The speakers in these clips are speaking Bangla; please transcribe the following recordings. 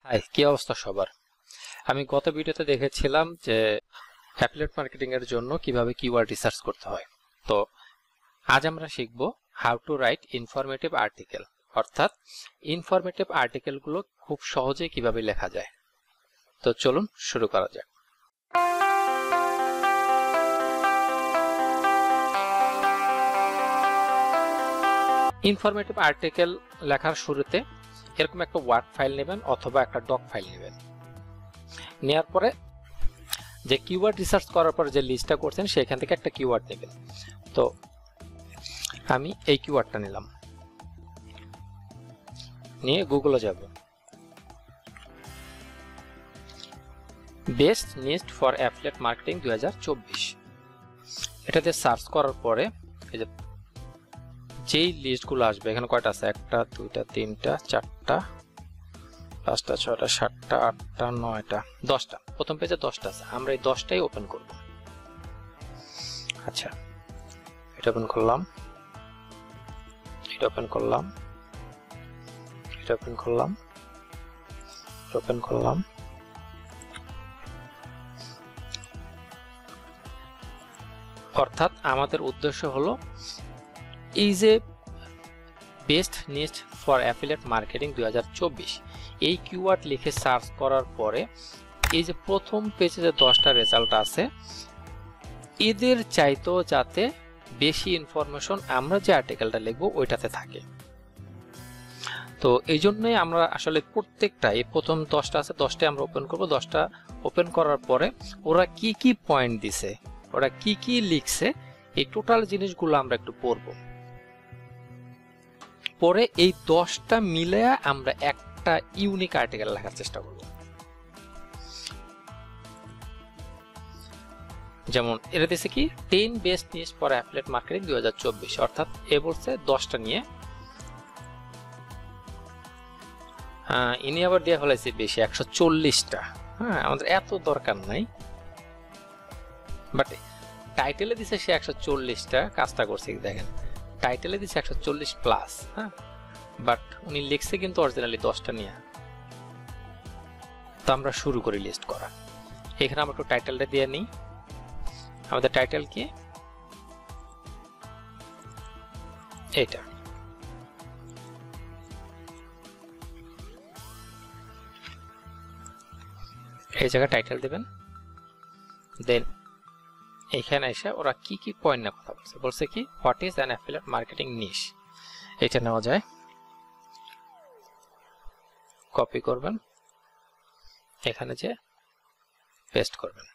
হাই, কি অবস্থা সবার? আমি গত ভিডিওতে দেখেছিলাম যে অ্যাফিলিয়েট মার্কেটিং এর জন্য কিভাবে কিওয়ার্ড রিসার্চ করতে হয়। তো আজ আমরা শিখব how to right informative article, অর্থাৎ ইনফরমেটিভ আর্টিকেলগুলো খুব সহজে কিভাবে লেখা যায়। তো চলুন শুরু করা যাক। ইনফরমেটিভ আর্টিকেল লেখার শুরুতে এরকম একটা ওয়ার্ড ফাইল নেবেন অথবা একটা ডক ফাইল নেবেন। নেওয়ার পরে যে কিওয়ার্ড রিসার্চ করার পর যে লিস্টটা করছেন সেখান থেকে একটা কিওয়ার্ড নেবেন। তো আমি এই কিওয়ার্ডটা নিলাম, নিয়ে গুগলে যাব। বেস্ট নিস্ট ফর অ্যাফিলিয়েট মার্কেটিং 2024, এটাতে সার্চ করার পরে এই যে যেই লিস্টগুলো আসবে, এখানে কয়টা আছে? 1টা 2টা 3টা 4টা 5টা 6টা 7টা 8টা 9টা 10টা। প্রথম পেজে 10টা আছে, আমরা এই 10টাই ওপেন করব। আচ্ছা, এটা ওপেন করলাম, এটা ওপেন করলাম, এটা ওপেন করলাম, এটা ওপেন করলাম। অর্থাৎ আমাদের উদ্দেশ্য হলো এই যে বেস্ট নিস্ট ফর অ্যাফিলিয়েট মার্কেটিং 2024, এই কিওয়ার্ড লিখে সার্চ করার পরে এই যে প্রথম পেজে যে 10টা রেজাল্ট আছে, এদের চাইতেও যাতে বেশি ইনফরমেশন আমরা যে আর্টিকেলটা লিখবো ওইটাতে থাকে। তো এই জন্যই আমরা আসলে প্রত্যেকটা এই প্রথম 10টা আছে, 10টাই আমরা ওপেন করব। 10টা ওপেন করার পরে ওরা কি কি পয়েন্ট দিছে, ওরা কি কি লিখছে, এই টোটাল জিনিসগুলো আমরা একটু পড়বো। পরে এই 10টা মিলে আমরা একটা ইউনিক আর্টিকেল লেখার চেষ্টা করব। যেমন এটা দিছে কি 10 best news for affiliate marketing 2024, অর্থাৎ এ বলছে 10টা নিয়ে। ইনি আবার দিয়ে ফেলাইছে বেশি, 140টা। হ্যাঁ, আমাদের এত দরকার নাই, বাট টাইটেলে দিছে সে 140টা। কাজটা করছে দেখেন, টাইটেলে দিছে 140 প্লাস। হ্যাঁ, বাট উনি লিখছে কিন্তু অরিজিনালি 10টা নিয়ে। তো আমরা শুরু করি লিস্ট করা। এখানে আমরা একটু টাইটেলটা দিয়ে নিই। আমাদের টাইটেল কি? এটা। এই জায়গায় টাইটেল দিবেন। দেন এখানে এসে ওরা কি কি পয়েন্ট নিয়ে কথা বলছে, বলছে কি what is an affiliate marketing niche. এটা নেওয়া যায়, কপি করবেন, এখানে যে পেস্ট করবেন।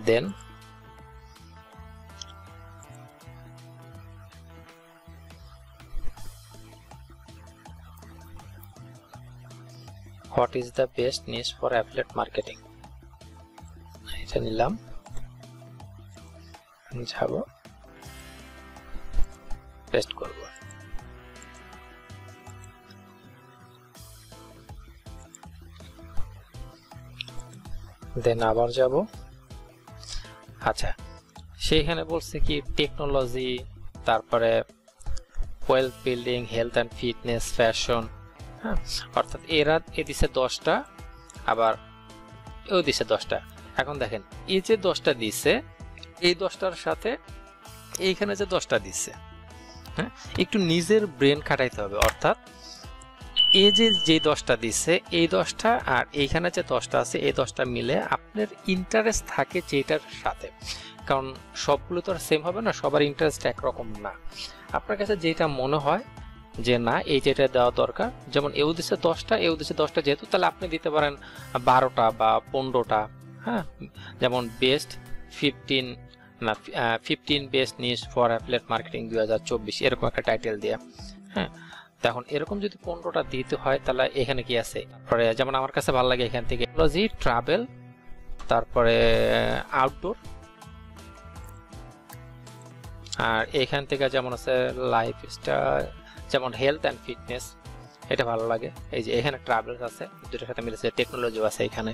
Then what is the best niche for affiliate marketing, এটা নিলাম, যাব পেস্ট করব। দেন আবার যাব। আচ্ছা, সেইখানে বলছে কি টেকনোলজি, তারপরে wealth building, health and fitness, fashion. হ্যাঁ, অর্থাৎ এরা এ দিছে 10টা, আবার এও দিছে 10টা। এখন দেখেন এই যে 10টা দিছে, এই 10টার সাথে এইখানে যে 10টা দিছে, হ্যাঁ, একটু নিজের ব্রেন খাটাইতে হবে। অর্থাৎ এই যে 10টা দিছে, এই 10টা আর এইখানে যে 10টা আছে, এই 10টা মিলে আপনার ইন্টারেস্ট থাকে যেটার সাথে। কারণ সবগুলো তো আর সেম হবে না, সবার ইন্টারেস্ট একরকম না। আপনার কাছে যেটা মনে হয় যে না এই যেটা দেওয়া দরকার, যেমন এও দিছে 10টা, এও দিছে 10টা, যেহেতু তাহলে আপনি দিতে পারেন 12টা বা 15টা। হ্যাঁ, যেমন best 15 best news for affiliate marketing 2024, এরকম একটা টাইটেল দিয়ে। হ্যাঁ, এখন এরকম যদি 15টা দিতে হয় তাহলে এখানে কি আছে? তারপরে যেমন আমার কাছে ভালো লাগে এখান থেকে টেকনোলজি, ট্রাভেল, তারপরে আউটডোর, আর এখান থেকে যেমন আছে লাইফস্টাইল, যেমন হেলথ অ্যান্ড ফিটনেস, এটা ভালো লাগে। এই যে এখানে ট্রাভেল আছে, দুটোর সাথে মিলেছে, টেকনোলজিও আছে এখানে।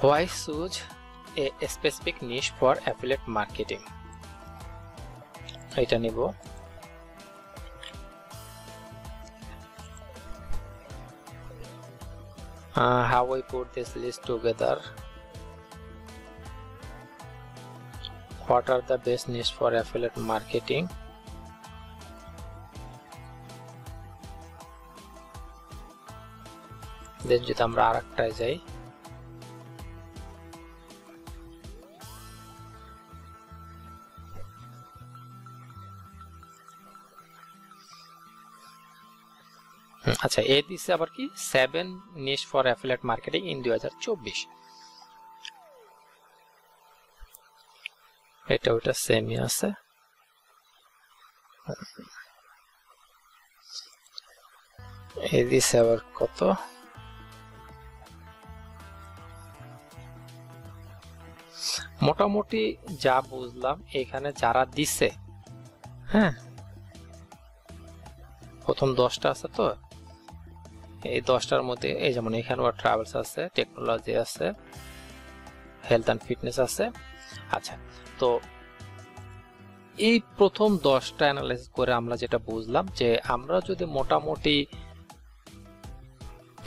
Why choose a specific niche for affiliate marketing, এটা নিব। how we put this list together, what are the best niche for affiliate marketing, then যদি আমরা আরেকটায় যাই, আচ্ছা এ দিছে আবার কি 7 নিশ ফর অ্যাফিলিয়েট মার্কেটিং ইন 2024, এটা ওটা সেমই আছে। এ দিছে আবার কত, মোটামুটি যা বুঝলাম এখানে যারা দিছে, হ্যাঁ প্রথম 10টা আছে, তো এই 10টার মধ্যে এই যেমন এখানে ট্রাভেলস আছে, টেকনোলজি আছে, হেলথ অ্যান্ড ফিটনেস আছে। আচ্ছা তো এই প্রথম 10টা অ্যানালাইসিস করে আমরা যেটা বুঝলাম যে আমরা যদি মোটামুটি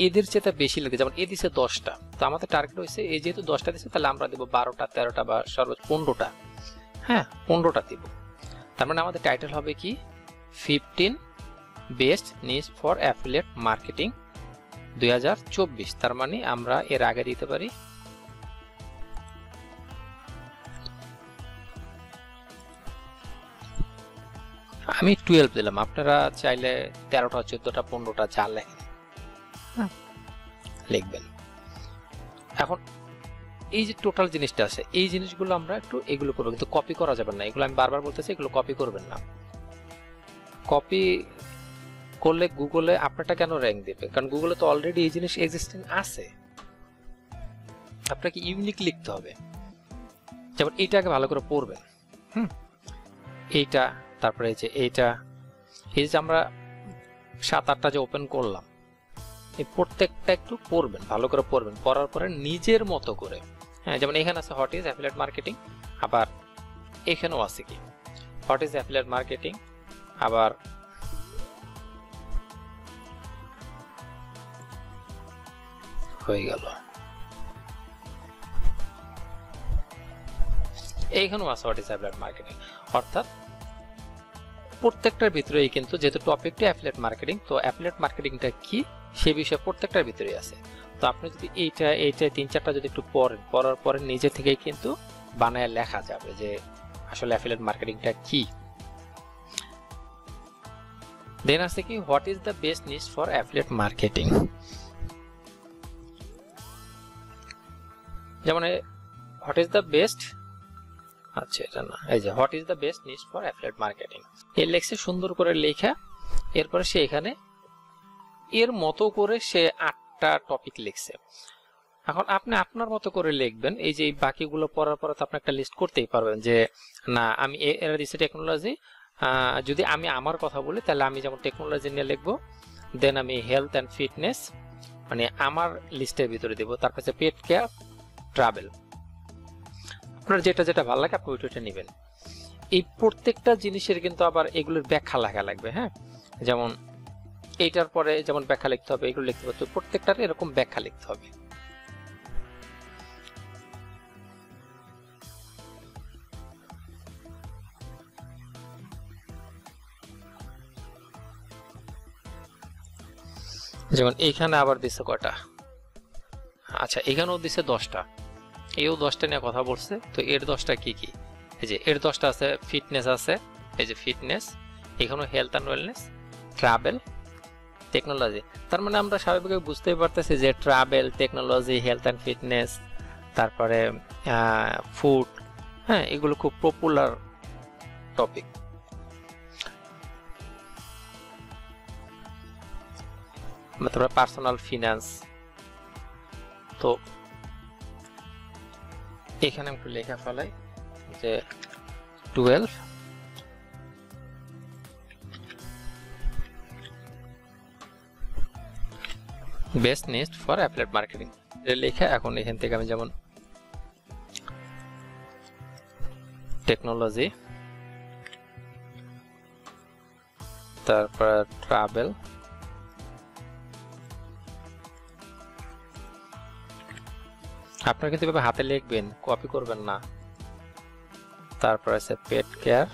এদের চেয়ে বেশি লাগে, যেমন এ দিছে 10টা, তো আমাদের টার্গেট হয়েছে এই যেহেতু 10টা দিছে তাহলে আমরা দেব 12টা 13টা বা সর্বোচ্চ 15টা, হ্যাঁ 15টা দিব। তার মানে আমাদের টাইটেল হবে কি 15 best niche for affiliate marketing 2024। তার মানে আমরা এর আগে দিতে পারি আমি 12 দিলাম, আপনারা চাইলে 13টা 14টা 15টা যা লেখেন লিখবেন। এখন এই যে টোটাল জিনিসটা আছে এই জিনিসগুলো আমরা একটু এগুলো করবো, কিন্তু কপি করা যাবে না, এগুলো আমি বারবার বলতেছি, এগুলো কপি করবেন না। কপি করলে গুগলে আপনারটা কেন র্যাঙ্ক দেবে, কারণ গুগলে তো অলরেডি এই জিনিস এক্সিস্টিং আছে, আপনাকে ইউনিক লিখতে হবে। যেমন এইটাকে ভালো করে পড়বেন, এইটা, তারপরে এই যে এইটা, এই যে আমরা 7-8টা যে ওপেন করলাম, এই প্রত্যেকটা একটু পড়বেন, ভালো করে পড়বেন, পড়ার পরে নিজের মতো করে, হ্যাঁ যেমন এখানে আছে হোয়াট ইজ অ্যাফিলিয়েট মার্কেটিং, আবার এখানেও আছে কি হোয়াট ইজ অ্যাফিলিয়েট মার্কেটিং, আবার হয়ে গেল এইখানেও আছে হোয়াট ইজ অ্যাফিলিয়েট মার্কেটিং। অর্থাৎ প্রত্যেকটার ভিতরেই কিন্তু যেহেতু টপিকটি অ্যাফিলিয়েট মার্কেটিং, তো অ্যাফিলিয়েট মার্কেটিংটা কি সে বিষয়ে প্রত্যেকটার ভিতরেই আছে। তো আপনি যদি এইটা 3-4টা যদি একটু পড়েন, পড়ার পরে নিজে থেকেই কিন্তু বানায় লেখা যাবে যে আসলে অ্যাফিলিয়েট মার্কেটিংটা কি। দেন আছে কি what is the best niche for affiliate marketing, যেমন হোয়াট ইজ দ্য বেস্ট, আচ্ছা এটা না, এই যে what is the best niche for affiliate marketing, এর লেখছে সুন্দর করে লেখা, এরপরে সে এখানে এর মতো করে সে 8টা টপিক লিখছে। এখন আপনি আপনার মতো করে লিখবেন, এই যে বাকিগুলো পড়ার পরে তো আপনি একটা লিস্ট করতেই পারবেন যে না আমি এরা দিচ্ছে টেকনোলজি, যদি আমি আমার কথা বলি তাহলে আমি যেমন টেকনোলজি নিয়ে লিখবো, দেন আমি হেলথ অ্যান্ড ফিটনেস মানে আমার লিস্টের ভিতরে দেবো, তারপর পেট কেয়ার, ট্রাভেল, আপনার যেটা যেটা ভালো লাগে আপনি ওইটা নেবেন। এই প্রত্যেকটা জিনিসের কিন্তু আবার এগুলোর ব্যাখ্যা লেখা লাগবে, হ্যাঁ যেমন এইটার পরে যেমন ব্যাখ্যা লিখতে হবে, এগুলো লিখতে হবে, তো প্রত্যেকটার এরকম ব্যাখ্যা লিখতে হবে। যেমন এইখানে আবার দিছে কয়টা, আচ্ছা এখানেও দিছে 10টা, এও 10টা নিয়ে কথা বলছে। তো এর 10টা কি কি, এই যে এর 10টা আছে ফিটনেস আছে, এই যে ফিটনেস, এখানেও health and wellness, travel, technology. তার মানে আমরা স্বাভাবিকভাবে বুঝতেই পারতেছি যে travel, technology, health and fitness, তারপরে ফুড, হ্যাঁ এগুলো খুব পপুলার টপিক। তারপরে পার্সোনাল ফিনান্স, তো এখানে একটু লেখা ফেলাই যে 12 best niche for affiliate marketing লেখা। এখন এখান থেকে আমি যেমন টেকনোলজি, তারপর ট্রাভেল, আপনারা কিন্তু এভাবে হাতে লিখবেন, কপি করবেন না। তারপর আছে পেট কেয়ার,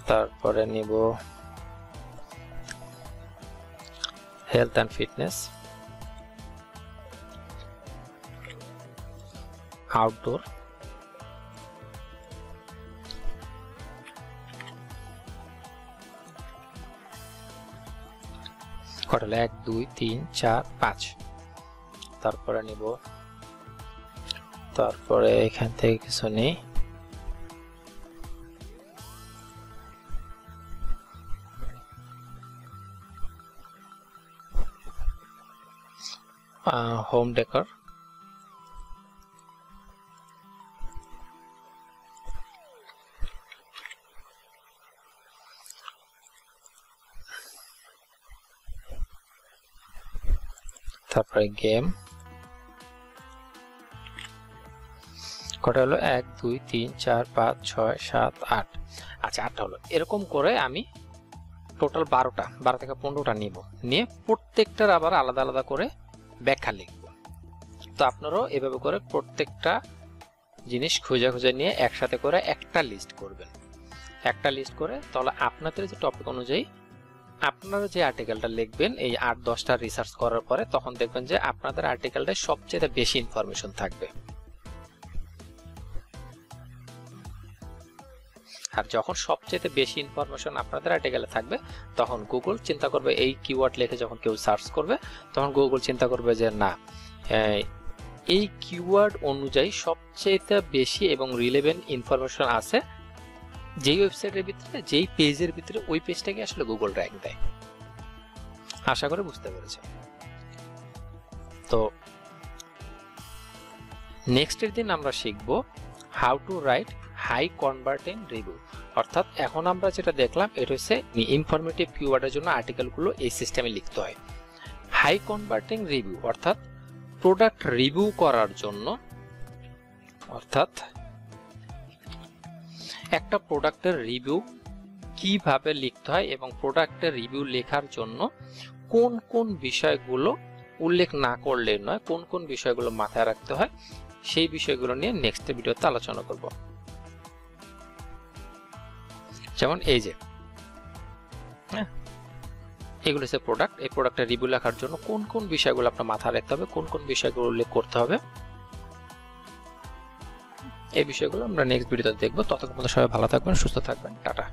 তারপরে নিব হেলথ অ্যান্ড ফিটনেস, আউটডোর, কটা 1 2 3 4 5। তারপরে নিব, তারপরে এখান থেকে কিছু নেই, হোম ডেকর, তারপরে গেম, কটা হলো 1 2 3 4 5 6 7 8। আচ্ছা 8টা হলো। এরকম করে আমি টোটাল 12টা 12 থেকে 15টা নিব, নিয়ে প্রত্যেকটার আবার আলাদা আলাদা করে ব্যাখ্যা লিখব। তো আপনারাও এভাবে করে প্রত্যেকটা জিনিস খুঁজে খুঁজে নিয়ে একসাথে করে একটা লিস্ট করবেন। একটা লিস্ট করে তাহলে আপনাদের যে টপিক অনুযায়ী আপনারা যে আর্টিকেলটা লিখবেন এই 8-10টা রিসার্চ করার পরে তখন দেখবেন যে আপনাদের আর্টিকেলটায় সবচেয়ে বেশি ইনফরমেশন থাকবে। আর যখন সবচেয়ে বেশি ইনফরমেশন আপনাদের আর্টিকেলে থাকবে তখন গুগল চিন্তা করবে, এই কিওয়ার্ড লিখে যখন কেউ সার্চ করবে তখন গুগল চিন্তা করবে যে না, এই কিওয়ার্ড অনুযায়ী সবচেয়ে বেশি এবং রিলেভেন্ট ইনফরমেশন আছে যেই ওয়েবসাইটের ভিতরে, যেই পেজের ভিতরে, ওই পেজটাকে আসলে গুগল র্যাঙ্ক দেয়। আশা করে বুঝতে পেরেছেন। তো নেক্সটের দিন আমরা শিখব how to write high converting review. অর্থাৎ এখন আমরা যেটা দেখলাম এটা হচ্ছে ইনফরমেটিভ কিওয়ার্ডের জন্য আর্টিকেলগুলো এই সিস্টেমে লিখতে হয়। হাই কনভার্টিং রিভিউ অর্থাৎ প্রোডাক্ট রিভিউ করার জন্য, অর্থাৎ একটা প্রোডাক্টের রিভিউ কিভাবে লিখতে হয় এবং প্রোডাক্টের রিভিউ লেখার জন্য কোন কোন বিষয়গুলো উল্লেখ না করলে নয়, কোন কোন বিষয়গুলো মাথায় রাখতে হয়, সেই বিষয়গুলো নিয়ে নেক্সট ভিডিওতে আলোচনা করব। যেমন এই যে এগুলো হচ্ছে প্রোডাক্ট, এই প্রোডাক্টের রিভিউ লেখার জন্য কোন কোন বিষয়গুলো আপনার মাথায় রাখতে হবে, কোন কোন বিষয়গুলো উল্লেখ করতে হবে, এই বিষয়গুলো আমরা নেক্সট ভিডিওতে দেখব। ততক্ষণ সবাই ভালো থাকবেন, সুস্থ থাকবেন, টাটা।